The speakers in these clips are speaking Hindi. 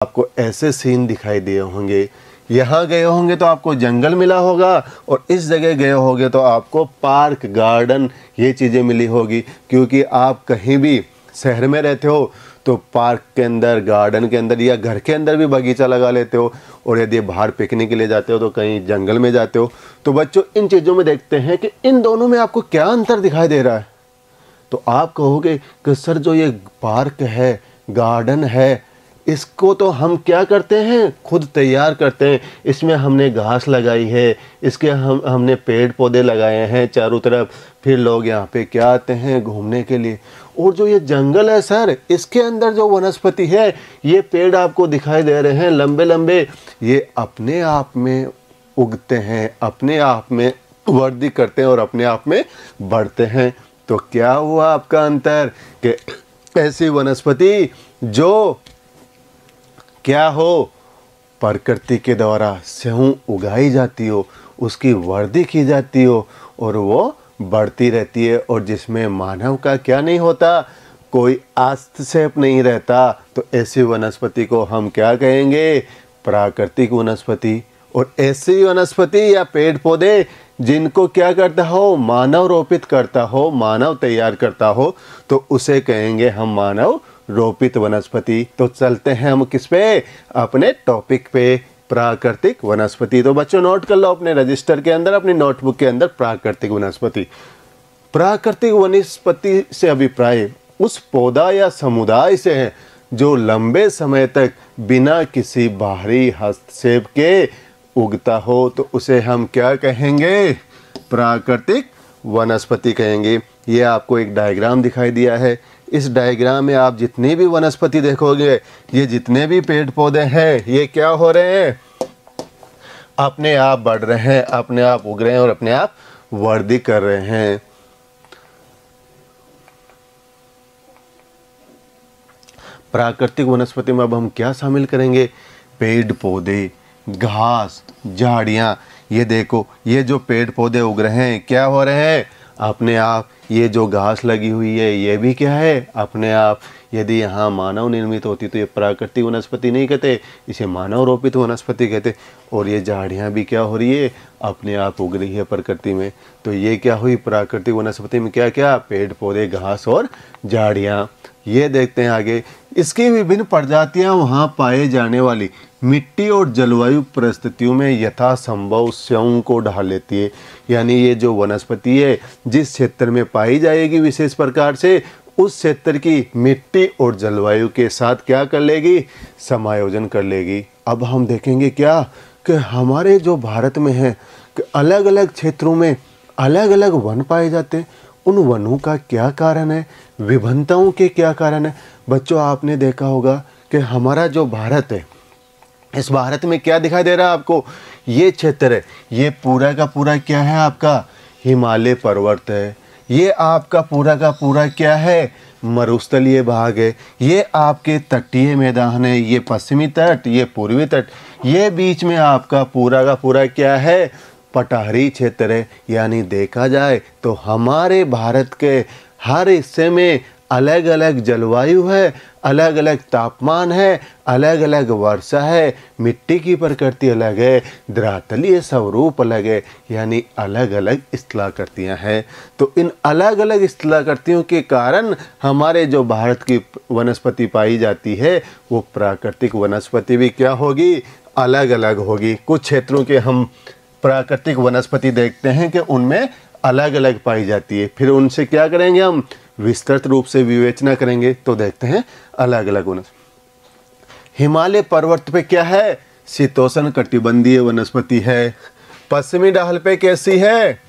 आपको ऐसे सीन दिखाई दिए होंगे। यहाँ गए होंगे तो आपको जंगल मिला होगा और इस जगह गए होंगे तो आपको पार्क, गार्डन, ये चीज़ें मिली होगी। क्योंकि आप कहीं भी शहर में रहते हो तो पार्क के अंदर, गार्डन के अंदर या घर के अंदर भी बगीचा लगा लेते हो, और यदि बाहर पिकनिक के लिए जाते हो तो कहीं जंगल में जाते हो। तो बच्चों, इन चीज़ों में देखते हैं कि इन दोनों में आपको क्या अंतर दिखाई दे रहा है। तो आप कहोगे कि सर जो ये पार्क है, गार्डन है, इसको तो हम क्या करते हैं, खुद तैयार करते हैं। इसमें हमने घास लगाई है, इसके हमने पेड़ पौधे लगाए हैं चारों तरफ, फिर लोग यहाँ पे क्या आते हैं, घूमने के लिए। और जो ये जंगल है सर, इसके अंदर जो वनस्पति है, ये पेड़ आपको दिखाई दे रहे हैं लंबे लंबे, ये अपने आप में उगते हैं, अपने आप में वृद्धि करते हैं और अपने आप में बढ़ते हैं। तो क्या हुआ आपका अंतर कि ऐसी वनस्पति जो क्या हो, प्रकृति के द्वारा स्वयं उगाई जाती हो, उसकी वृद्धि की जाती हो और वो बढ़ती रहती है, और जिसमें मानव का क्या नहीं होता, कोई हस्तक्षेप नहीं रहता। तो ऐसी वनस्पति को हम क्या कहेंगे, प्राकृतिक वनस्पति। और ऐसी वनस्पति या पेड़ पौधे जिनको क्या करता हो, मानव रोपित करता हो, मानव तैयार करता हो, तो उसे कहेंगे हम मानव रोपित वनस्पति। तो चलते हैं हम किस पे, अपने टॉपिक पे, प्राकृतिक वनस्पति। तो बच्चों नोट कर लो अपने रजिस्टर के अंदर, अपनी नोटबुक के अंदर, प्राकृतिक वनस्पति। प्राकृतिक वनस्पति से अभिप्राय उस पौधा या समुदाय से है जो लंबे समय तक बिना किसी बाहरी हस्तक्षेप के उगता हो, तो उसे हम क्या कहेंगे, प्राकृतिक वनस्पति कहेंगे। ये आपको एक डायग्राम दिखाई दिया है। इस डायग्राम में आप जितनी भी वनस्पति देखोगे, ये जितने भी पेड़ पौधे हैं, ये क्या हो रहे हैं, अपने आप बढ़ रहे हैं, अपने आप उग रहे हैं और अपने आप वृद्धि कर रहे हैं। प्राकृतिक वनस्पति में अब हम क्या शामिल करेंगे, पेड़ पौधे, घास, झाड़ियाँ। ये देखो, ये जो पेड़ पौधे उग रहे हैं, क्या हो रहे हैं, अपने आप। ये जो घास लगी हुई है, ये भी क्या है, अपने आप। यदि यहाँ मानव निर्मित होती तो ये प्राकृतिक वनस्पति नहीं कहते, इसे मानव रोपित वनस्पति कहते। और ये झाड़ियाँ भी क्या हो रही है, अपने आप उग रही है प्रकृति में। तो ये क्या हुई, प्राकृतिक वनस्पति में क्या क्या, पेड़ पौधे, घास और झाड़ियाँ। ये देखते हैं आगे, इसकी विभिन्न प्रजातियां वहां पाए जाने वाली मिट्टी और जलवायु परिस्थितियों में यथासंभव स्वयं को ढाल लेती है। यानी ये जो वनस्पति है, जिस क्षेत्र में पाई जाएगी विशेष प्रकार से, उस क्षेत्र की मिट्टी और जलवायु के साथ क्या कर लेगी, समायोजन कर लेगी। अब हम देखेंगे क्या कि हमारे जो भारत में है कि अलग अलग क्षेत्रों में अलग अलग वन पाए जाते हैं। उन वनों का क्या कारण है, विभिन्नताओं के क्या कारण है। बच्चों आपने देखा होगा कि हमारा जो भारत है, इस भारत में क्या दिखाई दे रहा है आपको, ये क्षेत्र है, ये पूरा का पूरा क्या है आपका, हिमालय पर्वत है। ये आपका पूरा का पूरा क्या है, मरुस्थलीय भाग है। ये आपके तटीय मैदान है, ये पश्चिमी तट, ये पूर्वी तट। ये बीच में आपका पूरा का पूरा क्या है, पठारी क्षेत्र है। यानी देखा जाए तो हमारे भारत के हर हिस्से में अलग अलग जलवायु है, अलग अलग तापमान है, अलग अलग वर्षा है, मिट्टी की प्रकृति अलग है, धरातलीय स्वरूप अलग है, यानी अलग अलग स्थलाकृतियाँ हैं। तो इन अलग अलग स्थलाकृतियों के कारण हमारे जो भारत की वनस्पति पाई जाती है, वो प्राकृतिक वनस्पति भी क्या होगी, अलग अलग होगी। कुछ क्षेत्रों के हम प्राकृतिक वनस्पति देखते हैं कि उनमें अलग अलग पाई जाती है, फिर उनसे क्या करेंगे, हम विस्तृत रूप से विवेचना करेंगे। तो देखते हैं अलग अलग वनस्पति। हिमालय पर्वत पे क्या है, शीतोष्ण कटिबंधीय वनस्पति है। पश्चिमी ढाल पे कैसी है,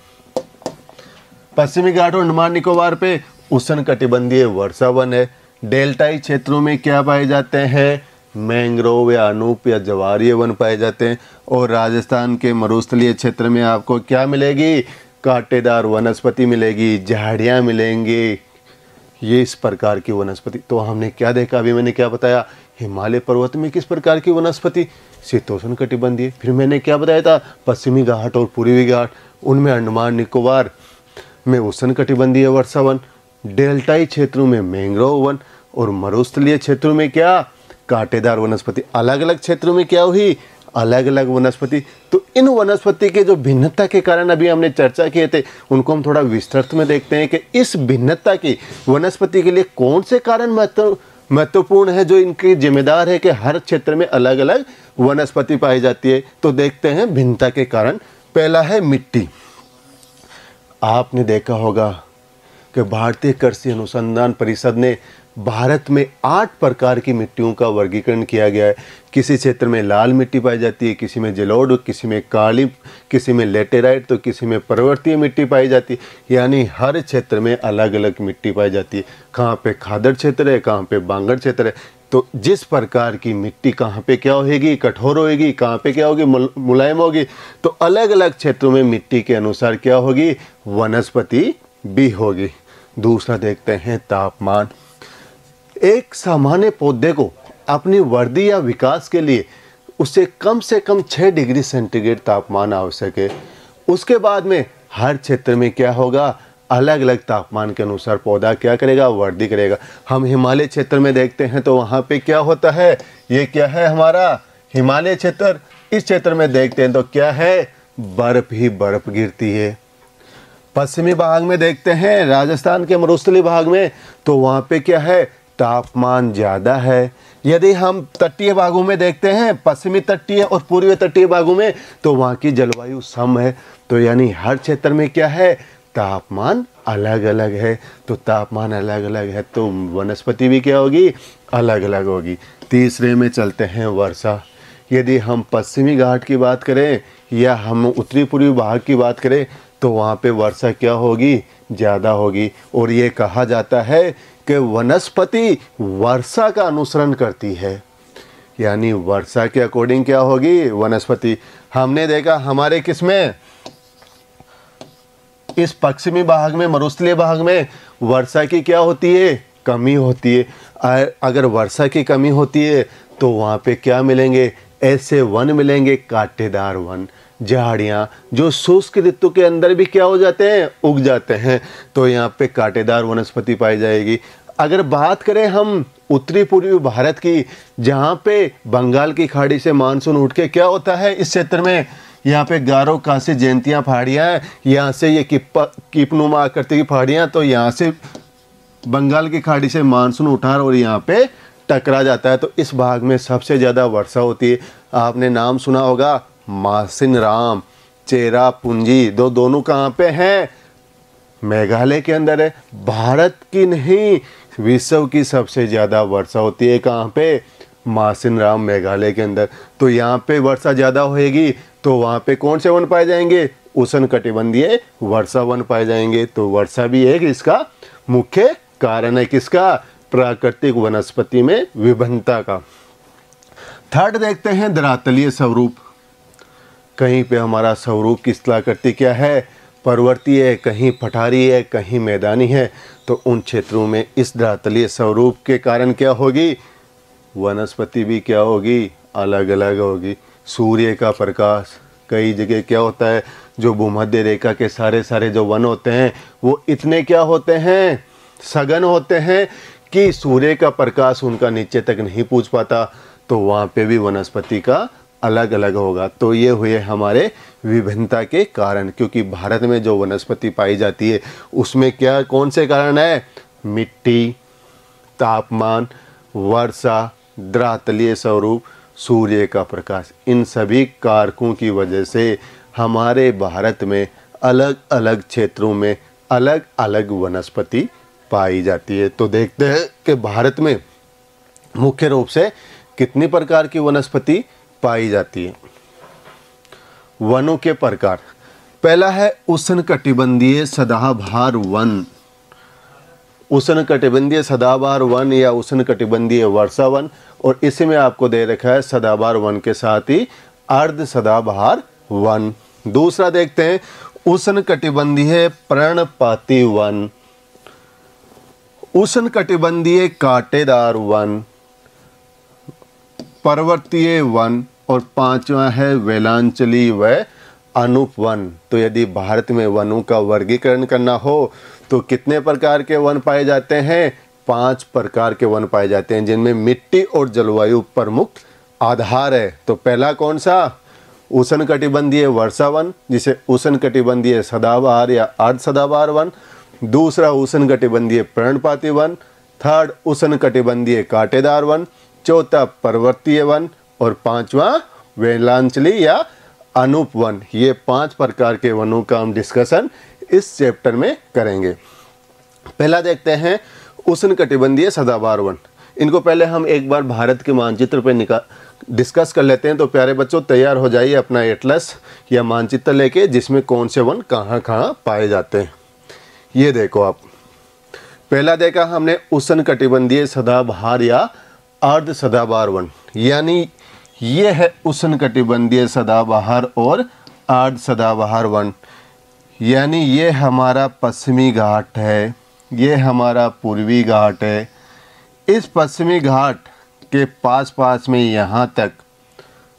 पश्चिमी घाट और अंडमान निकोबार पे उष्ण कटिबंधीय वर्षा वन है। डेल्टाई क्षेत्रों में क्या पाए जाते हैं, मैंग्रोव या अनूप या ज्वारीय वन पाए जाते हैं। और राजस्थान के मरुस्थलीय क्षेत्र में आपको क्या मिलेगी, कांटेदार वनस्पति मिलेगी, झाड़ियाँ मिलेंगी। ये इस प्रकार की वनस्पति। तो हमने क्या देखा, अभी मैंने क्या बताया, हिमालय पर्वत में किस प्रकार की वनस्पति, शीतोष्ण कटिबंधीय। फिर मैंने क्या बताया था, पश्चिमी घाट और पूर्वी घाट, उनमें अंडमान निकोबार में उष्ण कटिबंधीय वर्षा वन, डेल्टाई क्षेत्रों में मैंग्रोव वन, और मरुस्थलीय क्षेत्रों में क्या, कांटेदार वनस्पति। अलग अलग क्षेत्रों में क्या हुई, अलग अलग वनस्पति। तो इन वनस्पति के जो भिन्नता के कारण अभी हमने चर्चा किए थे, उनको हम थोड़ा विस्तृत में देखते हैं कि इस भिन्नता की वनस्पति के लिए कौन से कारण महत्वपूर्ण है, जो इनकी जिम्मेदार है कि हर क्षेत्र में अलग अलग वनस्पति पाई जाती है। तो देखते हैं भिन्नता के कारण। पहला है मिट्टी। आपने देखा होगा कि भारतीय कृषि अनुसंधान परिषद ने भारत में 8 प्रकार की मिट्टियों का वर्गीकरण किया गया है। किसी क्षेत्र में लाल मिट्टी पाई जाती है, किसी में जलोढ़, किसी में काली, किसी में लेटेराइट, तो किसी में पर्वतीय मिट्टी पाई जाती है। यानी हर क्षेत्र में अलग अलग मिट्टी पाई जाती है। कहाँ पे खादड़ क्षेत्र है, कहाँ पे बांगड़ क्षेत्र है। तो जिस प्रकार की मिट्टी कहाँ पे क्या होगी, कठोर होगी, कहाँ पे क्या होगी, मुलायम होगी। तो अलग अलग क्षेत्रों में मिट्टी के अनुसार क्या होगी, वनस्पति भी होगी। दूसरा देखते हैं तापमान। एक सामान्य पौधे को अपनी वृद्धि या विकास के लिए उसे कम से कम 6 डिग्री सेंटीग्रेड तापमान आवश्यक है। उसके बाद में हर क्षेत्र में क्या होगा, अलग अलग तापमान के अनुसार पौधा क्या करेगा, वृद्धि करेगा। हम हिमालय क्षेत्र में देखते हैं तो वहाँ पे क्या होता है, ये क्या है हमारा हिमालय क्षेत्र। इस क्षेत्र में देखते हैं तो क्या है, बर्फ ही बर्फ गिरती है। पश्चिमी भाग में देखते हैं, राजस्थान के मरुस्थलीय भाग में, तो वहाँ पे क्या है, तापमान ज़्यादा है। यदि हम तटीय भागों में देखते हैं, पश्चिमी तटीय और पूर्वी तटीय भागों में, तो वहाँ की जलवायु सम है। तो यानी हर क्षेत्र में क्या है, तापमान अलग अलग है। तो तापमान अलग अलग है तो वनस्पति भी क्या होगी, अलग अलग होगी। तीसरे में चलते हैं वर्षा। यदि हम पश्चिमी घाट की बात करें या हम उत्तरी पूर्वी भाग की बात करें, तो वहाँ पे वर्षा क्या होगी, ज़्यादा होगी। और ये कहा जाता है कि वनस्पति वर्षा का अनुसरण करती है। यानी वर्षा के अकॉर्डिंग क्या होगी, वनस्पति। हमने देखा हमारे किसमें, इस पश्चिमी भाग में, मरुस्थलीय भाग में वर्षा की क्या होती है, कमी होती है। अगर वर्षा की कमी होती है तो वहाँ पे क्या मिलेंगे, ऐसे वन मिलेंगे, कांटेदार वन, झाड़ियाँ, जो शुष्क ऋतु के अंदर भी क्या हो जाते हैं, उग जाते हैं। तो यहाँ पे कांटेदार वनस्पति पाई जाएगी। अगर बात करें हम उत्तरी पूर्वी भारत की, जहाँ पे बंगाल की खाड़ी से मानसून उठ के क्या होता है, इस क्षेत्र में यहाँ पे गारो, कांसी, जयंतियाँ पहाड़ियाँ हैं। यहाँ से ये कीपनुमा आकृति की पहाड़ियाँ, तो यहाँ से बंगाल की खाड़ी से मानसून उठा और यहाँ पे टकरा जाता है। तो इस भाग में सबसे ज़्यादा वर्षा होती है। आपने नाम सुना होगा मासिनराम, चेरापूंजी, दोनों कहाँ पे हैं, मेघालय के अंदर है। भारत की नहीं, विश्व की सबसे ज़्यादा वर्षा होती है कहाँ पे, मासिनराम, मेघालय के अंदर। तो यहाँ पे वर्षा ज़्यादा होएगी तो वहाँ पे कौन से वन पाए जाएंगे, उष्णकटिबंधीय वर्षा वन पाए जाएंगे। तो वर्षा भी एक इसका मुख्य कारण है, किसका, प्राकृतिक वनस्पति में विभिन्नता का। थर्ड देखते हैं धरातलीय स्वरूप। कहीं पे हमारा स्वरूप की स्थलाकृति क्या है, पर्वतीय है, कहीं पठारी है, कहीं मैदानी है। तो उन क्षेत्रों में इस धरातलीय स्वरूप के कारण क्या होगी, वनस्पति भी क्या होगी, अलग अलग होगी। सूर्य का प्रकाश, कई जगह क्या होता है, जो भूमध्य रेखा के सारे जो वन होते हैं वो इतने क्या होते हैं, सघन होते हैं कि सूर्य का प्रकाश उनका नीचे तक नहीं पहुंच पाता। तो वहाँ पे भी वनस्पति का अलग अलग होगा। तो ये हुए हमारे विभिन्नता के कारण, क्योंकि भारत में जो वनस्पति पाई जाती है उसमें क्या, कौन से कारण है, मिट्टी, तापमान, वर्षा, धरातलीय स्वरूप, सूर्य का प्रकाश। इन सभी कारकों की वजह से हमारे भारत में अलग अलग क्षेत्रों में अलग अलग वनस्पति पाई जाती है। तो देखते हैं कि भारत में मुख्य रूप से कितनी प्रकार की वनस्पति पाई जाती है। वनों के प्रकार, पहला है उष्णकटिबंधीय सदाबहार वन। उष्णकटिबंधीय सदाबहार वन या उष्णकटिबंधीय वर्षा वन, और इसी में आपको दे रखा है सदाबहार वन के साथ ही अर्ध सदाबहार वन। दूसरा देखते हैं उष्णकटिबंधीय पर्णपाती वन, उष्णकटिबंधीय कांटेदार वन, पर्वतीय वन, और पांचवा है वेलांचली व अनूप वन। तो यदि भारत में वनों का वर्गीकरण करना हो तो कितने प्रकार के वन पाए जाते हैं, 5 प्रकार के वन पाए जाते हैं जिनमें मिट्टी और जलवायु प्रमुख आधार है। तो पहला कौन सा? उष्णकटिबंधीय वर्षा वन, जिसे उष्णकटिबंधीय सदाबहार या अर्ध सदाबहार वन। दूसरा उष्णकटिबंधीय पर्णपाती वन। थर्ड उष्णकटिबंधीय कांटेदार वन। चौथा पर्वतीय वन और पांचवा वेलांचली या अनूप वन। ये 5 प्रकार के वनों का हम डिस्कशन इस चैप्टर में करेंगे। पहला देखते हैं उष्णकटिबंधीय सदाबहार वन। इनको पहले हम एक बार भारत के मानचित्र पे डिस्कस कर लेते हैं। तो प्यारे बच्चों तैयार हो जाइए अपना एटलस या मानचित्र लेके, जिसमें कौन से वन कहाँ कहाँ पाए जाते हैं। ये देखो आप, पहला देखा हमने उष्णकटिबंधीय सदाबहार या अर्ध सदाबहार वन, यानी ये है उष्णकटिबंधीय सदाबहार और अर्ध सदाबहार वन। यानी ये हमारा पश्चिमी घाट है, ये हमारा पूर्वी घाट है। इस पश्चिमी घाट के पास पास में यहाँ तक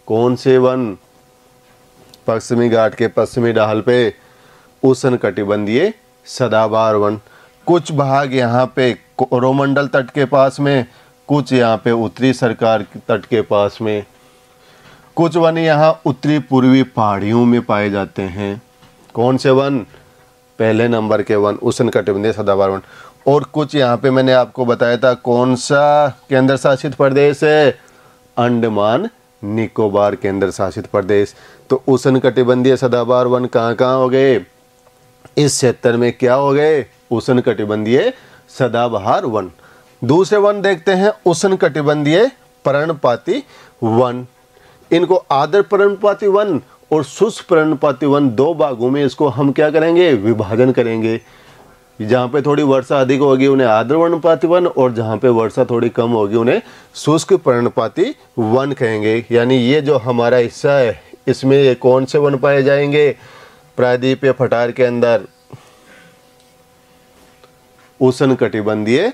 कौन से वन? पश्चिमी घाट के पश्चिमी ढाल पे उष्णकटिबंधीय सदाबहार वन। कुछ भाग यहाँ पे कोरोमंडल तट के पास में, कुछ यहाँ पे उत्तरी सरकार तट के पास में, कुछ वन यहाँ उत्तरी पूर्वी पहाड़ियों में पाए जाते हैं। कौन से वन? पहले नंबर के वन उष्णकटिबंधीय सदाबहार वन। और कुछ यहाँ पे मैंने आपको बताया था कौन सा केंद्र शासित प्रदेश है? अंडमान निकोबार केंद्र शासित प्रदेश। तो उष्णकटिबंधीय सदाबहार वन कहाँ कहाँ हो गए? इस क्षेत्र में क्या हो गए? उष्णकटिबंधीय सदाबहार वन। दूसरे वन देखते हैं उष्णकटिबंधीय पर्णपाती वन। इनको आर्द्र पर्णपाती वन और शुष्क पर्णपाती वन, 2 भागों में इसको हम क्या करेंगे? विभाजन करेंगे। जहाँ पे थोड़ी वर्षा अधिक होगी उन्हें आर्द्र पर्णपाती वन, और जहाँ पे वर्षा थोड़ी कम होगी उन्हें शुष्क पर्णपाती वन कहेंगे। यानी ये जो हमारा हिस्सा है इसमें ये कौन से वन पाए जाएंगे? प्रायद्वीपीय पठार के अंदर उष्णकटिबंधीय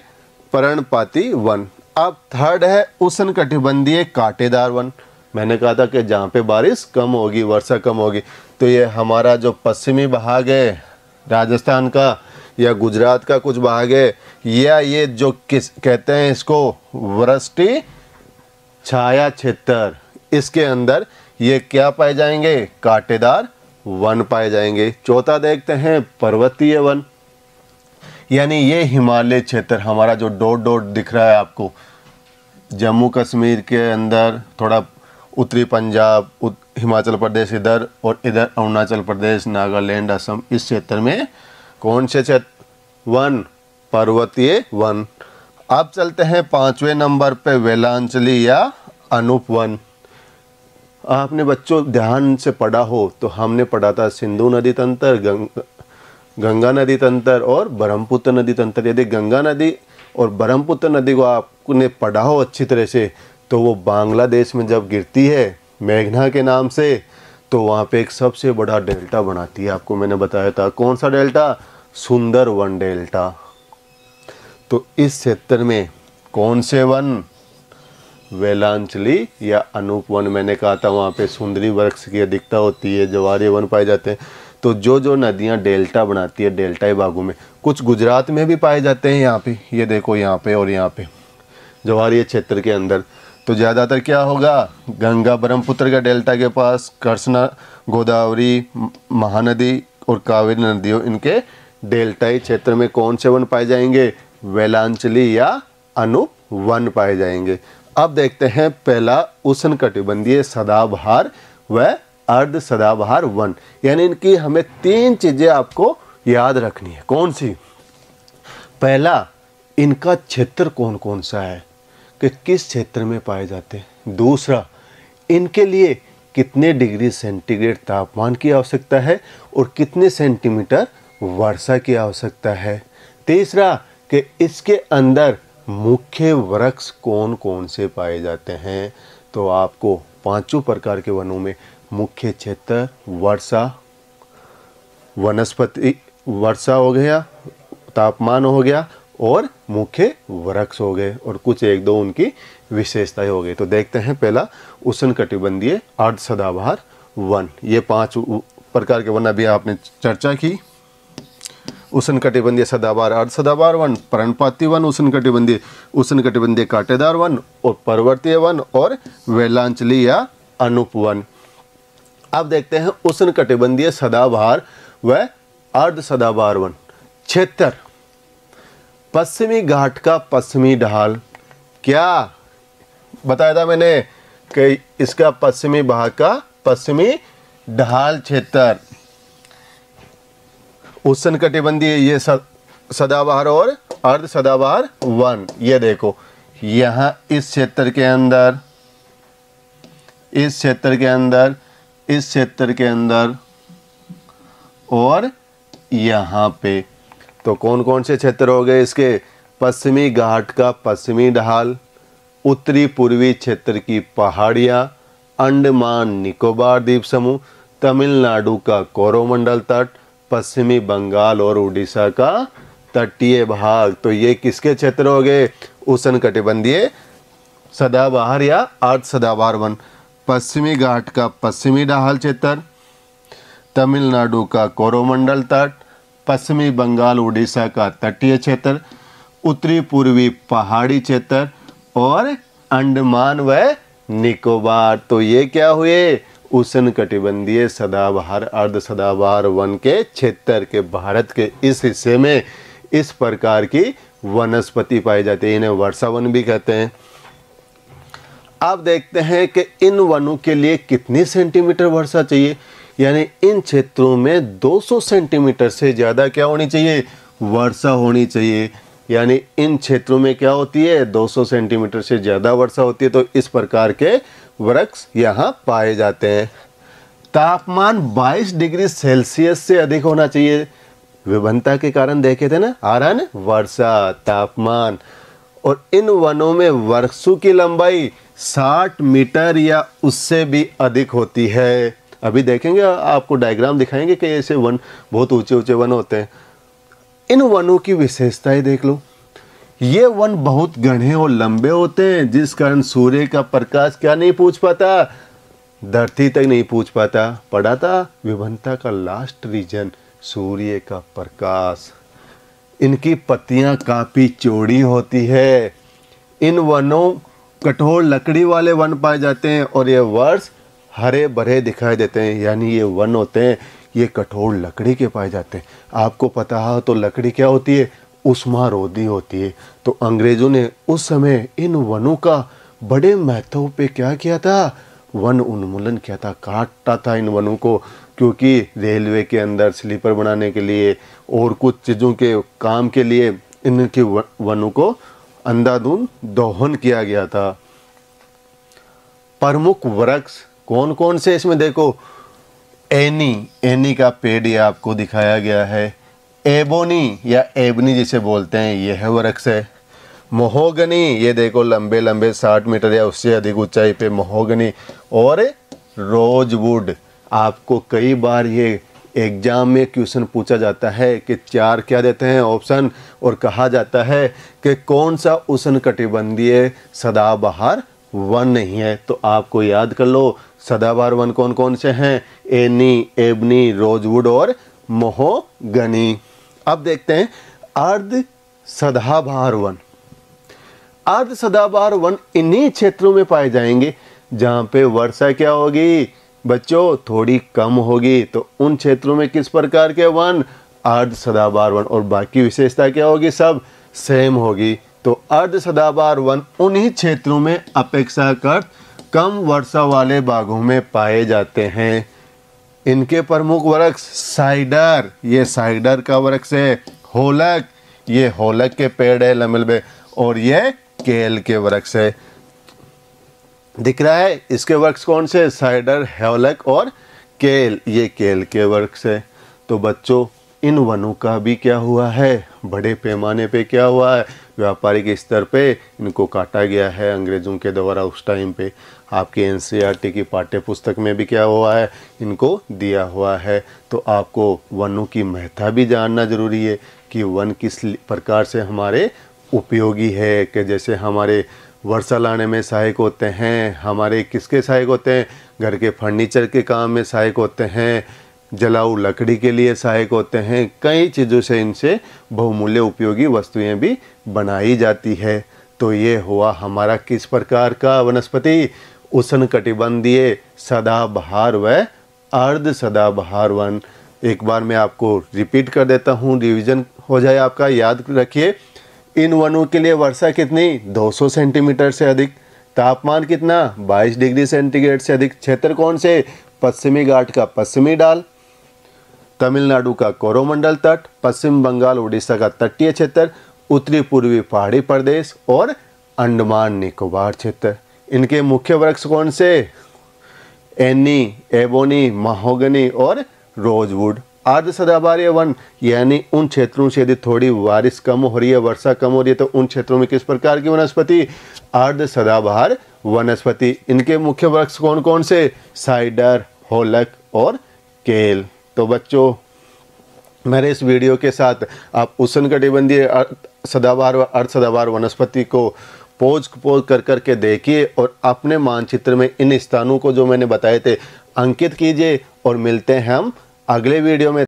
पर्णपाती वन। अब थर्ड है उष्णकटिबंधीय कांटेदार वन। मैंने कहा था कि जहाँ पे बारिश कम होगी, वर्षा कम होगी, तो ये हमारा जो पश्चिमी भाग है राजस्थान का या गुजरात का कुछ भाग है, या ये जो किस कहते हैं इसको वृष्टि छाया क्षेत्र, इसके अंदर ये क्या पाए जाएंगे? कांटेदार वन पाए जाएंगे। चौथा देखते हैं पर्वतीय वन, यानी ये हिमालय क्षेत्र हमारा जो डॉट डॉट दिख रहा है आपको, जम्मू कश्मीर के अंदर थोड़ा उत्तरी पंजाब, हिमाचल प्रदेश इधर, और इधर अरुणाचल प्रदेश, नागालैंड, असम, इस क्षेत्र में कौन से क्षेत्र? वन? पर्वतीय वन। अब चलते हैं 5वें नंबर पे वेलांचली या अनूप वन। आपने बच्चों ध्यान से पढ़ा हो तो हमने पढ़ा था सिंधु नदी तंत्र, गंगा नदी तंत्र और ब्रह्मपुत्र नदी तंत्र। यदि गंगा नदी और ब्रह्मपुत्र नदी को आपने पढ़ा हो अच्छी तरह से, तो वो बांग्लादेश में जब गिरती है मेघना के नाम से, तो वहाँ पे एक सबसे बड़ा डेल्टा बनाती है। आपको मैंने बताया था कौन सा डेल्टा? सुंदरवन डेल्टा। तो इस क्षेत्र में कौन से वन? वेलांचली या अनूप वन। मैंने कहा था वहाँ पे सुंदरी वृक्ष की अधिकता होती है, जवारी वन पाए जाते हैं। तो जो नदियाँ डेल्टा बनाती है, डेल्टाई भागों में, कुछ गुजरात में भी पाए जाते हैं। यहाँ पे ये देखो, यहाँ पे और यहाँ पे जवारी क्षेत्र के अंदर। तो ज़्यादातर क्या होगा? गंगा ब्रह्मपुत्र का डेल्टा के पास, कृष्णा, गोदावरी, महानदी और कावेरी नदियों, इनके डेल्टाई क्षेत्र में कौन से वन पाए जाएंगे? वेलांचली या अनूप वन पाए जाएंगे। अब देखते हैं पहला उष्णकटिबंधीय सदाबहार व अर्ध सदाबहार वन। यानी इनकी हमें 3 चीज़ें आपको याद रखनी है। कौन सी? पहला, इनका क्षेत्र कौन कौन सा है, कि किस क्षेत्र में पाए जाते हैं। दूसरा, इनके लिए कितने डिग्री सेंटीग्रेड तापमान की आवश्यकता है और कितने सेंटीमीटर वर्षा की आवश्यकता है। तीसरा, कि इसके अंदर मुख्य वृक्ष कौन कौन से पाए जाते हैं। तो आपको 5 प्रकार के वनों में मुख्य क्षेत्र, वर्षा, वनस्पति, वर्षा हो गया, तापमान हो गया और मुख्य वृक्ष हो गए, और कुछ 1-2 उनकी विशेषताएं हो गई। तो देखते हैं पहला उष्णकटिबंधीय अर्ध सदाबहार वन। ये 5 प्रकार के वन अभी आपने चर्चा की। उष्णकटिबंधीय सदाबहार अर्ध सदाबहार वन, पर्णपाती वन, उष्णकटिबंधीय कांटेदार वन और पर्वतीय वन और वेलांचली या अनूप वन। अब देखते हैं उष्णकटिबंधीय सदाबहार व अर्ध सदाबहार वन क्षेत्र। पश्चिमी घाट का पश्चिमी ढाल, क्या बताया था मैंने कि इसका पश्चिमी भाग का पश्चिमी ढाल क्षेत्र। उष्णकटिबंधीय ये सदाबहार और अर्ध सदाबहार वन, ये देखो यहाँ इस क्षेत्र के अंदर, इस क्षेत्र के अंदर, इस क्षेत्र के अंदर और यहाँ पे, तो कौन कौन से क्षेत्र हो गए इसके? पश्चिमी घाट का पश्चिमी ढाल, उत्तरी पूर्वी क्षेत्र की पहाड़ियाँ, अंडमान निकोबार द्वीप समूह, तमिलनाडु का कोरोमंडल तट, पश्चिमी बंगाल और उड़ीसा का तटीय भाग। तो ये किसके क्षेत्र हो गए? उष्णकटिबंधीय सदाबहार या अर्ध सदाबहार वन। पश्चिमी घाट का पश्चिमी ढाल क्षेत्र, तमिलनाडु का कोरोमंडल तट, पश्चिमी बंगाल उड़ीसा का तटीय क्षेत्र, उत्तरी पूर्वी पहाड़ी क्षेत्र और अंडमान व निकोबार। तो ये क्या हुए? उष्णकटिबंधीय सदाबहार अर्ध सदाबहार वन के क्षेत्र के भारत के इस हिस्से में इस प्रकार की वनस्पति पाई जाती है। इन्हें वर्षा वन भी कहते हैं। अब देखते हैं कि इन वनों के लिए कितनी सेंटीमीटर वर्षा चाहिए। यानी इन क्षेत्रों में 200 सेंटीमीटर से ज़्यादा क्या होनी चाहिए? वर्षा होनी चाहिए। यानी इन क्षेत्रों में क्या होती है? 200 सेंटीमीटर से ज़्यादा वर्षा होती है। तो इस प्रकार के वृक्ष यहाँ पाए जाते हैं। तापमान 22 डिग्री सेल्सियस से अधिक होना चाहिए। विभिन्नता के कारण देखे थे ना, आ रहा है ना, वर्षा, तापमान। और इन वनों में वृक्षों की लंबाई 60 मीटर या उससे भी अधिक होती है। अभी देखेंगे, आपको डायग्राम दिखाएंगे कि ऐसे वन, बहुत ऊंचे ऊंचे वन होते हैं। इन वनों की विशेषताएं देख लो। ये वन बहुत घने और लंबे होते हैं, जिस कारण सूर्य का प्रकाश क्या नहीं पहुंच पाता, धरती तक नहीं पहुंच पाता। पढ़ा था विभिन्नता का लास्ट रीजन सूर्य का प्रकाश। इनकी पत्तियां काफी चौड़ी होती है। इन वनों कठोर लकड़ी वाले वन पाए जाते हैं और ये वर्ष हरे भरे दिखाई देते हैं। यानी ये वन होते हैं, ये कठोर लकड़ी के पाए जाते हैं। आपको पता है तो लकड़ी क्या होती है? उष्मारोधी होती है। तो अंग्रेजों ने उस समय इन वनों का बड़े महत्व पे क्या किया था? वन उन्मूलन किया था, काटा था इन वनों को, क्योंकि रेलवे के अंदर स्लीपर बनाने के लिए और कुछ चीज़ों के काम के लिए इनके वनों को अंधाधुंध दोहन किया गया था। प्रमुख वृक्ष कौन कौन से इसमें देखो, एनी का पेड़ ये आपको दिखाया गया है। एबोनी या एबनी जिसे बोलते हैं, यह वृक्ष है। महोगनी, ये देखो लंबे लंबे 60 मीटर या उससे अधिक ऊंचाई पे महोगनी। और रोजवुड, आपको कई बार ये एग्जाम में क्वेश्चन पूछा जाता है कि 4 क्या देते हैं ऑप्शन, और कहा जाता है कि कौन सा उष्णकटिबंधीय सदाबहार वन नहीं है। तो आपको याद कर लो सदाबहार वन कौन कौन से हैं? एनी, एबनी, रोजवुड और महोगनी। अब देखते हैं अर्ध सदाबहार वन। अर्ध सदाबहार वन इन्हीं क्षेत्रों में पाए जाएंगे जहाँ पे वर्षा क्या होगी बच्चों? थोड़ी कम होगी। तो उन क्षेत्रों में किस प्रकार के वन? अर्ध सदाबहार वन। और बाकी विशेषता क्या होगी? सब सेम होगी। तो अर्ध सदाबहार वन उन्हीं क्षेत्रों में अपेक्षाकृत कम वर्षा वाले भागों में पाए जाते हैं। इनके प्रमुख वृक्ष साइडर, ये साइडर का वृक्ष है। होलक, ये होलक के पेड़ है लंबे लंबे। और ये केल के वृक्ष है। दिख रहा है इसके वृक्ष कौन से? साइडर, होलक और केल, ये केल के वृक्ष है। तो बच्चों इन वनों का भी क्या हुआ है? बड़े पैमाने पे क्या हुआ है? व्यापारिक स्तर पे इनको काटा गया है अंग्रेज़ों के द्वारा उस टाइम पे। आपके एनसीईआरटी की पाठ्य पुस्तक में भी क्या हुआ है? इनको दिया हुआ है। तो आपको वनों की महत्ता भी जानना जरूरी है कि वन किस प्रकार से हमारे उपयोगी है। कि जैसे हमारे वर्षा लाने में सहायक होते हैं, हमारे किसके सहायक होते हैं? घर के फर्नीचर के काम में सहायक होते हैं, जलाऊ लकड़ी के लिए सहायक होते हैं। कई चीज़ों से इनसे बहुमूल्य उपयोगी वस्तुएं भी बनाई जाती है। तो ये हुआ हमारा किस प्रकार का वनस्पति, उष्णकटिबंधीय सदाबहार व अर्ध सदाबहार वन। एक बार मैं आपको रिपीट कर देता हूँ, रिवीजन हो जाए आपका। याद रखिए, इन वनों के लिए वर्षा कितनी, 200 सेंटीमीटर से अधिक। तापमान कितना, 22 डिग्री सेंटीग्रेड से अधिक। क्षेत्र कौन से, पश्चिमी घाट का पश्चिमी ढाल, तमिलनाडु का कोरोमंडल तट, पश्चिम बंगाल उड़ीसा का तटीय क्षेत्र, उत्तरी पूर्वी पहाड़ी प्रदेश और अंडमान निकोबार क्षेत्र। इनके मुख्य वृक्ष कौन से, एनी, एबोनी, महोगनी और रोजवुड। अर्ध सदाबहार वन यानी उन क्षेत्रों से यदि थोड़ी बारिश कम हो रही है, वर्षा कम हो रही है, तो उन क्षेत्रों में किस प्रकार की वनस्पति, अर्ध सदाबहार वनस्पति। इनके मुख्य वृक्ष कौन कौन से, साइडर, होलक और केल। तो बच्चों, मेरे इस वीडियो के साथ आप उष्णकटिबंधीय सदाबहार व अर्ध सदाबहार वनस्पति को पोज कर करके देखिए और अपने मानचित्र में इन स्थानों को जो मैंने बताए थे अंकित कीजिए। और मिलते हैं हम अगले वीडियो में।